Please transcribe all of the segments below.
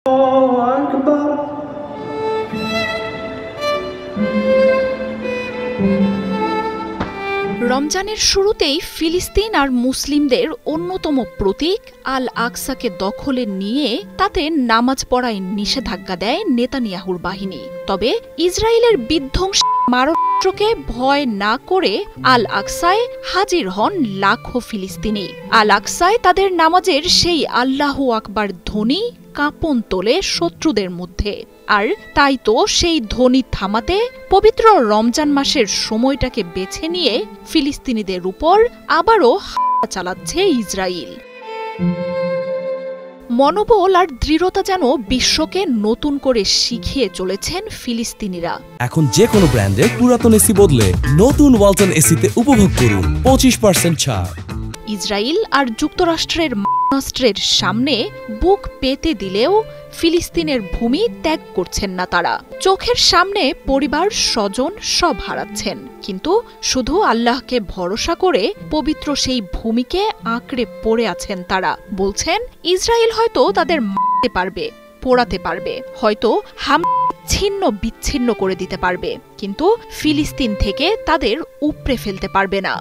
রমজানের শুরুতেই ফিলিস্তিন আর মুসলিমদের অন্যতম প্রতীক আল আকসাকে দখলে নিয়ে তাতে নামাজ পড়ায় নিষেধাজ্ঞা দেয় নেতানিয়াহুর বাহিনী। তবে ইসরায়েলের বিধ্বংসী মারণাস্ত্রকে ভয় না করে আল আকসায় হাজির হন লাখো ফিলিস্তিনি। আল আকসায় তাদের নামাজের সেই আল্লাহু আকবার ধ্বনি কাঁপন তোলে শত্রুদের মধ্যে। আর তাই তো সেই ধ্বনি থামাতে পবিত্র রমজান মাসের সময়টাকে বেছে নিয়ে ফিলিস্তিনিদের উপর আবারও হামলা চালাচ্ছে ইসরায়েল। মনোবল আর দৃঢ়তা যেন বিশ্বকে নতুন করে শিখিয়ে চলেছেন ফিলিস্তিনিরা। এখন যে কোনো ব্র্যান্ডের পুরাতন এসি বদলে নতুন ওয়ালটন এসিতে উপভোগ করুন 25% ছাড়। ইসরায়েল আর যুক্তরাষ্ট্রের মারণাস্ত্রের সামনে বুক পেতে দিলেও ফিলিস্তিনের ভূমি ত্যাগ করছেন না তারা। চোখের সামনে পরিবার স্বজন সব হারাচ্ছেন, কিন্তু শুধু আল্লাহকে ভরসা করে পবিত্র সেই ভূমিকে আঁকড়ে পড়ে আছেন তারা। বলছেন ইসরায়েল হয়তো তাদের মারতে পারবে, পোড়াতে পারবে, হয়তো ছিন্ন বিচ্ছিন্ন করে দিতে পারবে, কিন্তু ফিলিস্তিন থেকে তাদের উপড়ে ফেলতে পারবে না।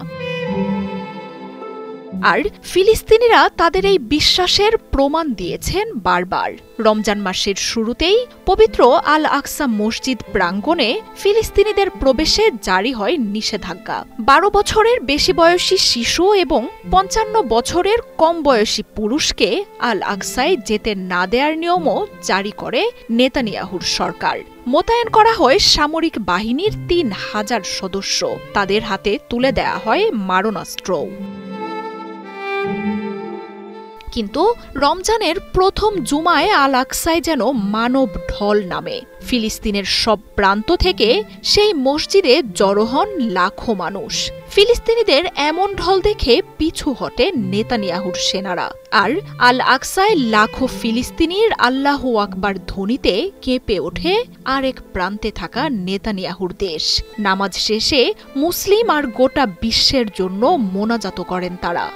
আর ফিলিস্তিনিরা তাদের এই বিশ্বাসের প্রমাণ দিয়েছেন বারবার। রমজান মাসের শুরুতেই পবিত্র আল আকসা মসজিদ প্রাঙ্গণে ফিলিস্তিনিদের প্রবেশে জারি হয় নিষেধাজ্ঞা। 12 বছরের বেশি বয়সী শিশু এবং 55 বছরের কম বয়সী পুরুষকে আল আকসায় যেতে না দেওয়ার নিয়মও জারি করে নেতানিয়াহুর সরকার। মোতায়েন করা হয় সামরিক বাহিনীর 3000 সদস্য। তাদের হাতে তুলে দেয়া হয় মারণাস্ত্র। কিন্তু রমজানের প্রথম জুমায় আল আকসায় যেন মানব ঢল নামে। ফিলিস্তিনের সব প্রান্ত থেকে সেই মসজিদে জড়ো হন লাখো মানুষ। ফিলিস্তিনিদের এমন ঢল দেখে পিছু হটে নেতানিয়াহুর সেনারা। আর আল আকসায় লাখো ফিলিস্তিনির আল্লাহু আকবার ধ্বনিতে কেঁপে ওঠে আরেক প্রান্তে থাকা নেতানিয়াহুর দেশ। নামাজ শেষে মুসলিম আর গোটা বিশ্বের জন্য মোনাজাত করেন তারা।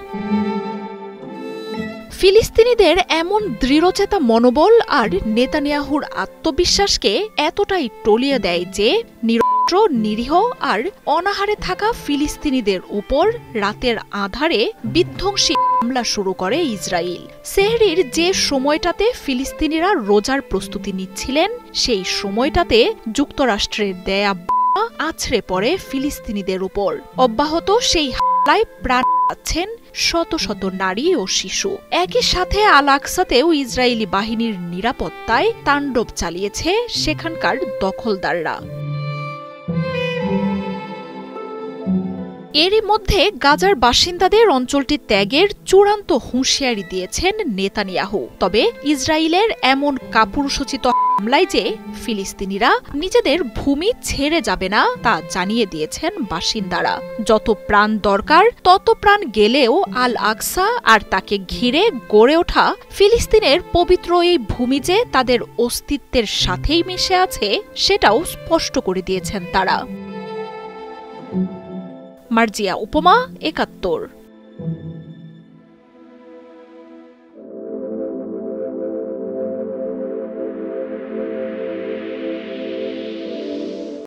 ফিলিস্তিনিদের এমন দৃঢ়চেতা মনোবল আর নেতানিয়াহুর আত্মবিশ্বাসকে এতটাই টলিয়ে দেয় যে নিরস্ত্র, নিরীহ আর অনাহারে থাকা ফিলিস্তিনিদের উপর রাতের আঁধারে বিধ্বংসী হামলা শুরু করে ইসরায়েল। সেহরির যে সময়টাতে ফিলিস্তিনিরা রোজার প্রস্তুতি নিচ্ছিলেন, সেই সময়টাতে যুক্তরাষ্ট্রের দেয়া বোমা আছড়ে পড়ে ফিলিস্তিনিদের উপর। অব্যাহত সেই হামলায় প্রাণ পাচ্ছেন শত শত নারী ও শিশু। একই সাথে আল আকসাতেও ইসরায়েলি বাহিনীর নিরাপত্তায় তাণ্ডব চালিয়েছে সেখানকার দখলদাররা। এরই মধ্যে গাজার বাসিন্দাদের অঞ্চলটি ত্যাগের চূড়ান্ত হুঁশিয়ারি দিয়েছেন নেতানিয়াহু। তবে ইসরায়েলের এমন কাপুরুষোচিত হামলায় যে ফিলিস্তিনিরা নিজেদের ভূমি ছেড়ে যাবে না তা জানিয়ে দিয়েছেন বাসিন্দারা। যত প্রাণ দরকার তত প্রাণ গেলেও আল আকসা আর তাকে ঘিরে গড়ে ওঠা ফিলিস্তিনের পবিত্র এই ভূমি যে তাদের অস্তিত্বের সাথেই মিশে আছে সেটাও স্পষ্ট করে দিয়েছেন তারা। মার্জিয়া উপমা, ৭১।